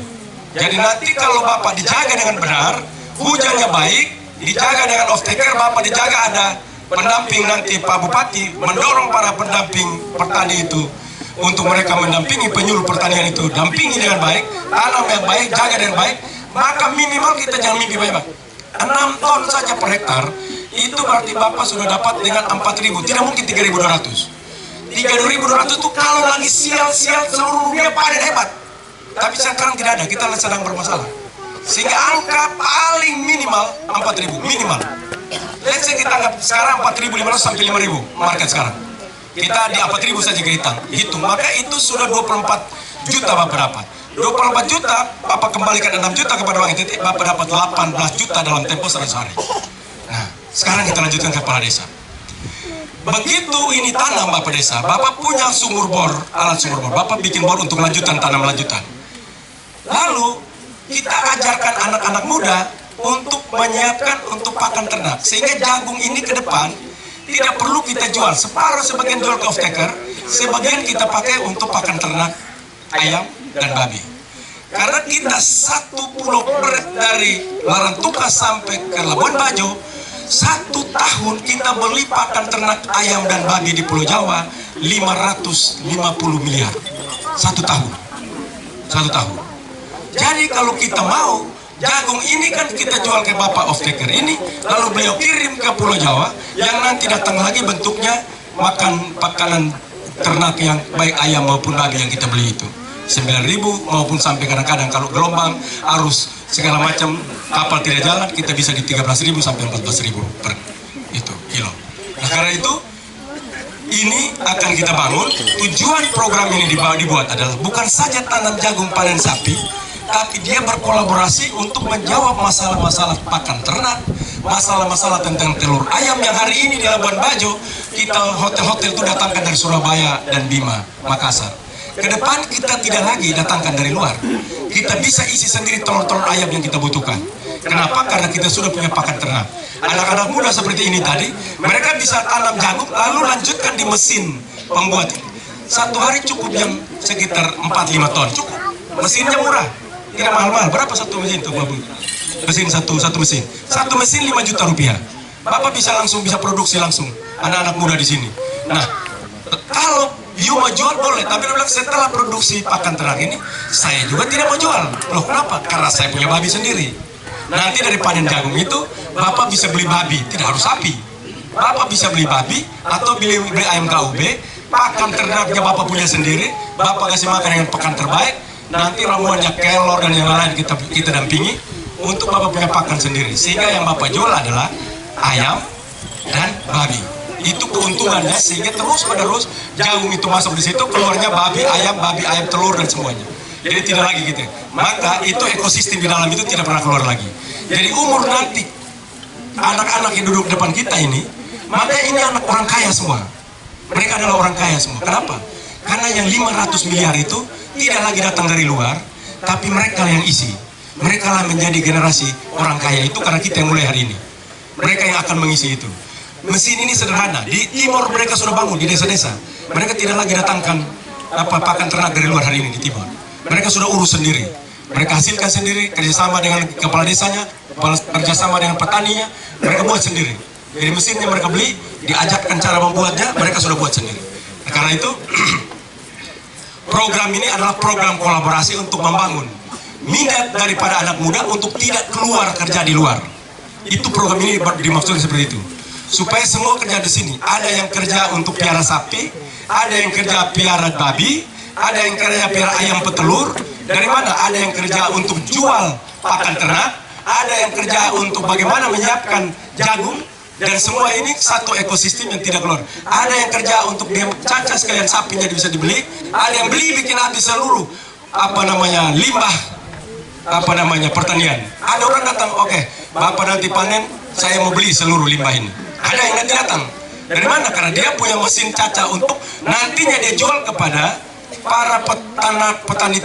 Jadi nanti kalau Bapak dijaga dengan benar, hujannya baik, dijaga dengan off taker, Bapak dijaga ada pendamping nanti Pak Bupati mendorong para pendamping petani itu untuk mereka mendampingi penyuluh pertanian itu, dampingi dengan baik, tanam yang baik, jaga dengan baik, maka minimal kita jangan mimpi banyak. 6 ton saja per hektar, itu berarti Bapak sudah dapat dengan 4.000, tidak mungkin 3.200. 3.200 itu kalau lagi sial-sial seluruh dunia panen hebat. Tapi sekarang tidak ada, kita sedang bermasalah. Sehingga angka paling minimal 4.000, minimal. Let's say kita anggap sekarang 4.500 sampai 5.000 market sekarang. Kita di 4.000 saja kita hitung, maka itu sudah 24 juta Bapak dapat. 24 juta, Bapak kembalikan 6 juta kepada Bank NTT, Bapak dapat 18 juta dalam tempo 100 hari. Nah, sekarang kita lanjutkan ke kepala desa. Begitu ini tanam Bapak desa, Bapak punya sumur bor, alat sumur bor, Bapak bikin bor untuk lanjutan, tanam lanjutan. Lalu kita ajarkan anak-anak muda untuk menyiapkan untuk pakan ternak, sehingga jagung ini ke depan tidak perlu kita jual, separuh sebagian jual ke off taker, sebagian kita pakai untuk pakan ternak ayam, dan babi. Karena kita satu pulau dari Larantuka sampai ke Labuan Bajo, 1 tahun kita beli pakan ternak ayam dan babi di Pulau Jawa 550 miliar 1 tahun. 1 tahun. Jadi kalau kita mau jagung ini kan kita jual ke Bapak off-taker ini, lalu beliau kirim ke Pulau Jawa, yang nanti datang lagi bentuknya pakanan ternak yang baik ayam maupun babi yang kita beli itu 9.000 maupun sampai kadang-kadang kalau gelombang arus segala macam kapal tidak jalan kita bisa di 13.000 sampai 14.000 per itu kilo. Nah karena itu ini akan kita bangun. Tujuan program ini dibuat adalah bukan saja tanam jagung panen sapi, tapi dia berkolaborasi untuk menjawab masalah-masalah pakan ternak, masalah-masalah tentang telur ayam yang hari ini di Labuan Bajo kita hotel-hotel itu datangkan dari Surabaya dan Bima, Makassar. Ke depan kita tidak lagi datangkan dari luar. Kita bisa isi sendiri telur-telur ayam yang kita butuhkan. Kenapa? Karena kita sudah punya pakan ternak. Anak-anak muda seperti ini tadi, mereka bisa tanam jagung lalu lanjutkan di mesin pembuat. 1 hari cukup yang sekitar 4-5 ton. Cukup. Mesinnya murah. Tidak mahal-mahal. Berapa satu mesin itu, Babu? Mesin satu mesin. Satu mesin 5 juta rupiah. Bapak bisa produksi langsung. Anak-anak muda di sini. Nah, kalau you mau jual boleh, tapi dia bilang setelah produksi pakan ternak ini, saya juga tidak mau jual. Loh kenapa? Karena saya punya babi sendiri. Nanti dari panen jagung itu, Bapak bisa beli babi, tidak harus sapi. Bapak bisa beli babi, atau beli ayam KUB, pakan ternaknya Bapak punya sendiri, Bapak kasih makan dengan pakan terbaik, nanti ramuannya kelor dan yang lain kita dampingi, untuk Bapak punya pakan sendiri. Sehingga yang Bapak jual adalah ayam dan babi. Itu keuntungannya, sehingga terus menerus jagung itu masuk di situ, keluarnya babi ayam telur dan semuanya. Jadi tidak lagi gitu. Maka itu ekosistem di dalam itu tidak pernah keluar lagi. Jadi umur nanti anak-anak yang duduk depan kita ini, maka ini anak orang kaya semua. Mereka adalah orang kaya semua. Kenapa? Karena yang 500 miliar itu tidak lagi datang dari luar, tapi mereka yang isi. Mereka lah menjadi generasi orang kaya itu karena kita yang mulai hari ini. Mereka yang akan mengisi itu. Mesin ini sederhana. Di Timor mereka sudah bangun di desa-desa. Mereka tidak lagi datangkan pakan ternak dari luar hari ini di Timor. Mereka sudah urus sendiri. Mereka hasilkan sendiri, kerjasama dengan kepala desanya, kerjasama dengan petaninya. Mereka buat sendiri. Jadi mesinnya mereka beli, diajarkan cara membuatnya, mereka sudah buat sendiri. Nah, karena itu program ini adalah program kolaborasi untuk membangun minat daripada anak muda untuk tidak keluar kerja di luar. Itu program ini dimaksudkan seperti itu. Supaya semua kerja di sini. Ada yang kerja untuk piara sapi, ada yang kerja piara babi, ada yang kerja piara ayam petelur. Dari mana? Ada yang kerja untuk jual pakan ternak, ada yang kerja untuk bagaimana menyiapkan jagung, dan semua ini satu ekosistem yang tidak keluar. Ada yang kerja untuk dia cacah sekalian sapinya bisa dibeli, ada yang beli bikin habis seluruh limbah pertanian. Ada orang datang, oke, Bapak nanti panen, saya mau beli seluruh limbah ini. Ada yang nanti datang. Dari mana? Karena dia punya mesin caca untuk nantinya dia jual kepada para petani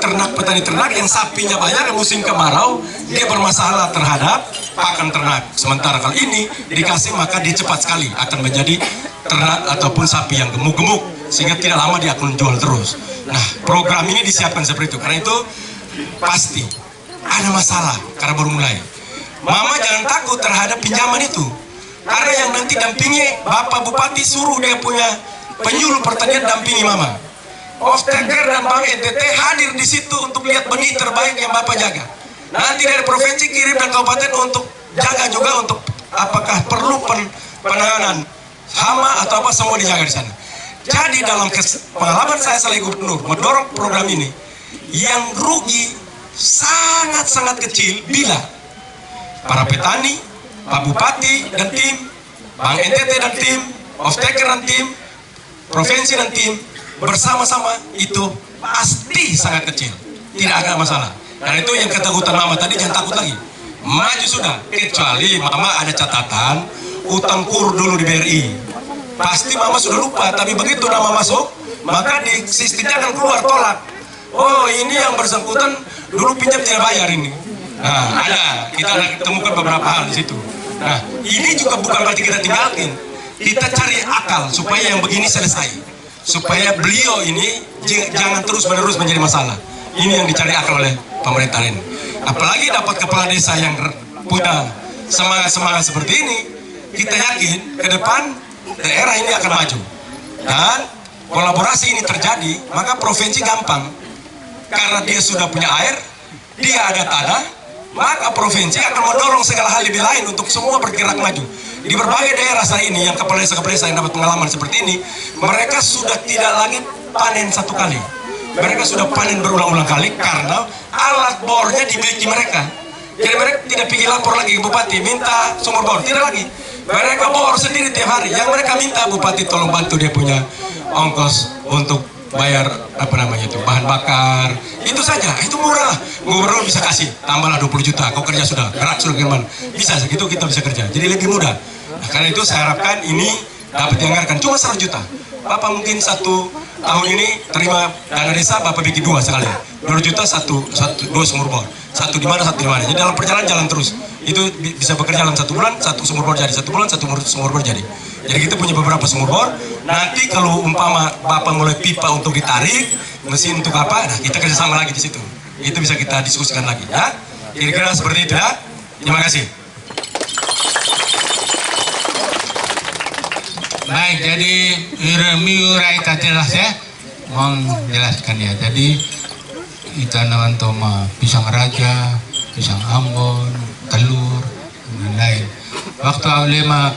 ternak yang sapinya banyak, yang musim kemarau dia bermasalah terhadap pakan ternak. Sementara kalau ini dikasih, maka dia cepat sekali akan menjadi ternak ataupun sapi yang gemuk-gemuk, sehingga tidak lama dia akan jual terus. Nah, program ini disiapkan seperti itu. Karena itu pasti ada masalah karena baru mulai. Mama jangan takut terhadap pinjaman itu. Karena yang nanti dampingi, Bapak Bupati suruh dia punya penyuluh pertanian dampingi Mama. Off-taker dan Bank NTT hadir di situ untuk lihat benih terbaik yang Bapak jaga. Nanti dari provinsi kirim dan kabupaten untuk jaga juga untuk apakah perlu penanganan hama atau apa, semua dijaga di sana. Jadi dalam pengalaman saya sebagai gubernur mendorong program ini, yang rugi sangat-sangat kecil bila para petani, Pak Bupati dan tim, Bank NTT dan tim, off-taker dan tim, provinsi dan tim, bersama-sama itu pasti sangat kecil. Tidak ada masalah. Karena itu yang ketakutan Mama tadi, jangan takut lagi. Maju sudah. Kecuali Mama ada catatan, utang kur dulu di BRI. Pasti Mama sudah lupa, tapi begitu nama masuk, maka di sistemnya akan keluar tolak. Oh, ini yang bersangkutan dulu pinjam tidak bayar ini. Nah, kita ada temukan beberapa hal di situ. Nah, ini juga bukan berarti kita tinggalkan. Kita cari akal supaya yang begini selesai. Supaya beliau ini jangan terus-menerus menjadi masalah. Ini yang dicari akal oleh pemerintah ini. Apalagi dapat kepala desa yang punya semangat seperti ini, kita yakin ke depan daerah ini akan maju. Dan kolaborasi ini terjadi, maka provinsi gampang. Karena dia sudah punya air, dia ada tanah, maka provinsi akan mendorong segala hal lebih lain untuk semua bergerak maju. Di berbagai daerah saat ini yang kepala desa yang dapat pengalaman seperti ini, mereka sudah tidak lagi panen satu kali. Mereka sudah panen berulang-ulang kali karena alat bornya dimiliki mereka. Jadi mereka tidak pergi lapor lagi ke bupati minta sumur bor, tidak lagi. Mereka bor sendiri tiap hari. Yang mereka minta bupati tolong bantu dia punya ongkos untuk bayar bahan bakar. Itu saja, itu murah. Gubernur bisa kasih tambahlah 20 juta. Kau kerja sudah, gerak sudah kemana? Bisa segitu kita bisa kerja. Jadi lebih mudah. Nah, karena itu saya harapkan ini dapat dianggarkan cuma 100 juta. Bapak mungkin 1 tahun ini terima dana desa, Bapak bikin 2 sekali. 2 juta 2 sumur bor. Satu di mana, satu di mana. Jadi dalam perjalanan jalan terus. Itu bisa bekerja dalam 1 bulan, 1 sumur bor jadi. 1 bulan, 1 sumur bor jadi. Jadi kita punya beberapa sumur bor. Nanti kalau umpama Bapak mulai pipa untuk ditarik, mesin untuk apa, nah kita kerjasama lagi di situ. Itu bisa kita diskusikan lagi, ya. Kira-kira seperti itu, ya. Terima kasih. Baik, jadi Miura itu jelas ya, mau jelaskan ya. Jadi kita nawantoma pisang raja, pisang Ambon, telur, dan lain. Waktu awalnya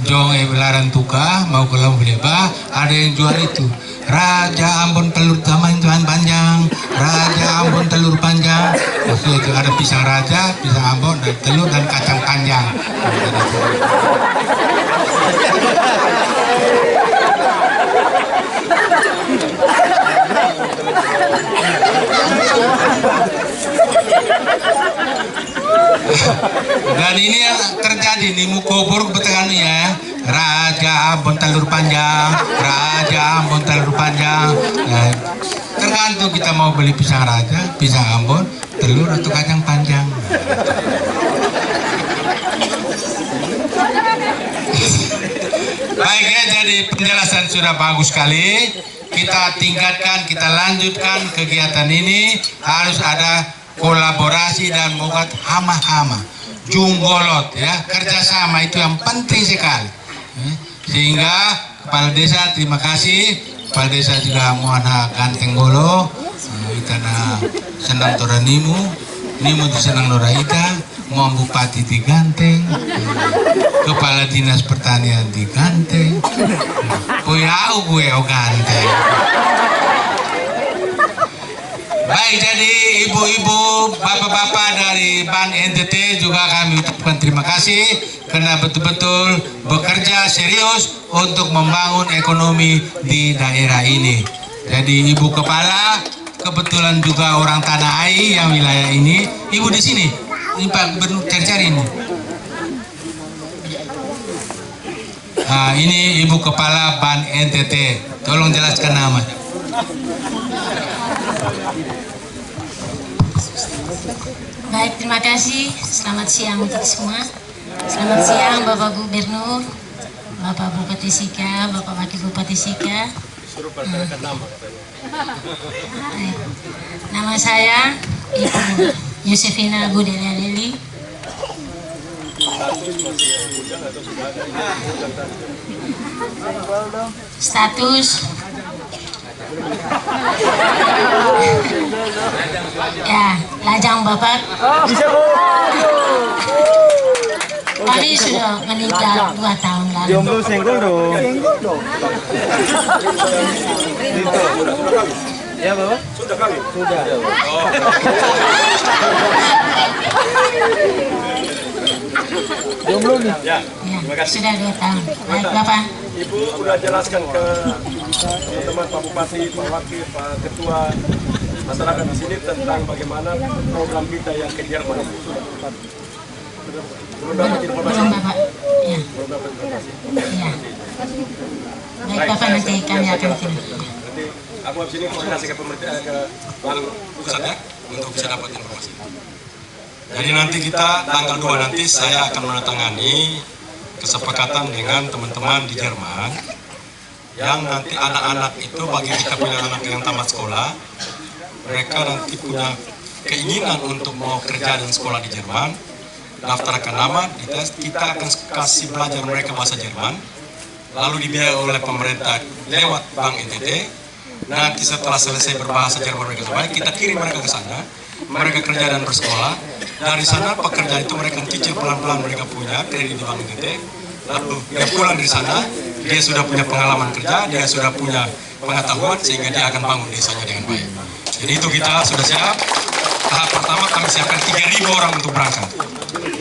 jong belaran tuka mau ke Lembah, ada yang jual itu Raja Ambon telur taman panjang, Raja Ambon telur panjang. Maksudnya itu ada pisang raja, pisang Ambon, dan telur dan kacang panjang. Dan ini yang terjadi di Mukobor Betenganu ya, Raja Ambon telur panjang, Raja Ambon telur panjang. Nah, tergantung kita mau beli pisang raja, pisang Ambon, telur atau kacang panjang. Baik ya, jadi penjelasan sudah bagus sekali. Kita tingkatkan, kita lanjutkan kegiatan ini. Harus ada kolaborasi dan membuat hama-hama, junggolot ya, kerjasama itu yang penting sekali. Sehingga kepala desa terima kasih, kepala desa juga mohana ganteng golo, itana senang tora nimu tu senang nora ita, mau bupati diganteng, kepala dinas pertanian diganteng, kuyau ganteng. Baik, jadi ibu-ibu, bapak-bapak dari BAN NTT juga kami ucapkan terima kasih karena betul-betul bekerja serius untuk membangun ekonomi di daerah ini. Jadi ibu kepala kebetulan juga orang Tanah Air yang wilayah ini. Ibu di sini, ini Pak Gubernur cari-cari ini. Nah, ini ibu kepala BAN NTT. Tolong jelaskan namanya. Baik, terima kasih. Selamat siang untuk semua. Selamat siang Bapak Gubernur, Bapak Bupati Sika, Bapak Wakil Bupati Sika. Nama saya Ibu Yusefina Gudelali. Status ya, lajang bapak. Kami sudah meninggal 2 tahun lalu. Jomblo senggol dong. Ya Bapak? Sudah kali? Sudah. Jomblo nih? Ya, sudah 2 tahun. Baik Bapak. Ibu udah jelaskan ke teman-teman Pak Bupati, Pak Wakil, Pak Ketua masyarakat di sini tentang bagaimana program kita yang ke Jerman. Belum dapat informasi? Belum Bapak. Ya. Belum dapat informasi. Ya. Baik Bapak, nanti kami akan kirim. Nanti aku habis ini koordinasi ke pemerintah ke Bank Pusat ya untuk bisa dapat informasi. Jadi nanti kita tanggal 2 nanti saya akan menandatangani kesepakatan dengan teman-teman di Jerman yang nanti anak-anak itu bagi kita punya anak yang tamat sekolah, mereka nanti punya keinginan untuk mau kerja dan sekolah di Jerman, daftarkan nama, dites, kita akan kasih belajar mereka bahasa Jerman, lalu dibiayai oleh pemerintah lewat Bank NTT. Nanti setelah selesai berbahasa Jerman mereka baik, kita kirim mereka ke sana, mereka kerja dan bersekolah. Dari sana pekerjaan itu mereka cicil pelan-pelan, mereka punya kredit di Bank NTT. Lalu dia pulang dari sana, dia sudah punya pengalaman kerja, dia sudah punya pengetahuan, sehingga dia akan bangun desanya dengan baik. Jadi itu kita sudah siap. Tahap pertama kami siapkan 3.000 orang untuk berangkat.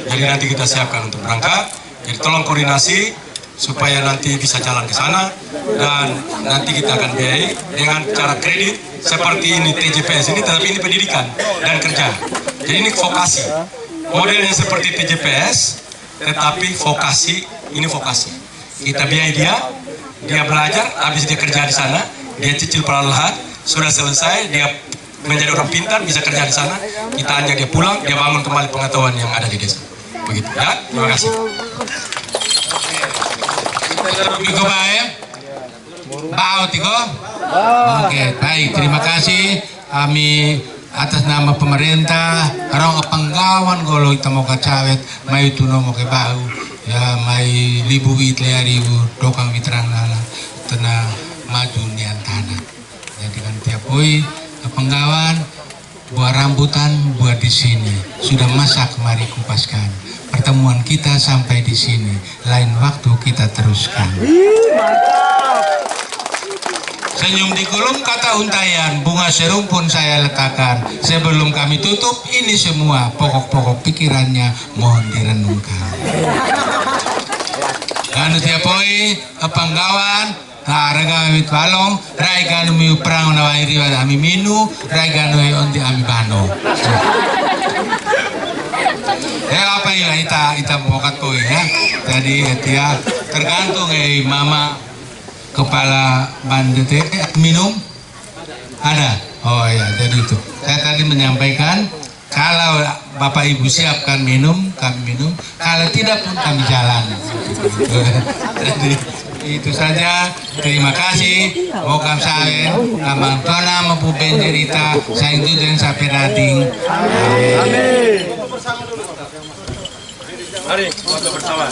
Jadi nanti kita siapkan untuk berangkat. Jadi tolong koordinasi supaya nanti bisa jalan ke sana, dan nanti kita akan biayai dengan cara kredit seperti ini TJPS ini, tetapi ini pendidikan dan kerja. Jadi ini vokasi. Modelnya seperti TJPS, tetapi vokasi, ini vokasi. Kita biayai dia belajar, habis dia kerja di sana, dia cicil perlahan, sudah selesai, dia menjadi orang pintar, bisa kerja di sana, kita ajak dia pulang, dia bangun kembali pengetahuan yang ada di desa. Begitu ya, terima kasih. Tiko baik, bau Tiko. Oke, baik, terima kasih. Kami atas nama pemerintah, orang penggawan golo kita mau kacawet, mai tuno mau ke bau, ya mai libu itlea ribu, dokang mitrang lala, tena maju nian tanah. Jadi kan tiap poi penggawan buah rambutan buat di sini, sudah masak mari kupaskan. Pertemuan kita sampai di sini, lain waktu kita teruskan. Senyum di kulum kata untayan, bunga serumpun saya letakkan. Sebelum kami tutup ini semua, pokok-pokok pikirannya mohon direnungkan. Kanu tiapoi penggawan, harga amit balong, rai kanu miu perang nawai riwat ami minu, rai kanu onti ami bano. Apa ya ita mokat koi ya. Jadi dia tergantung mama kepala bandete minum ada. Oh ya, jadi itu. Saya tadi menyampaikan kalau Bapak Ibu siapkan minum, kami minum. Kalau tidak pun kami jalan. Jadi itu saja. Terima kasih. Mokam sawen, amang tona mampu benjerita, saya itu dan sampai dating. Amin. Mari, foto bersama.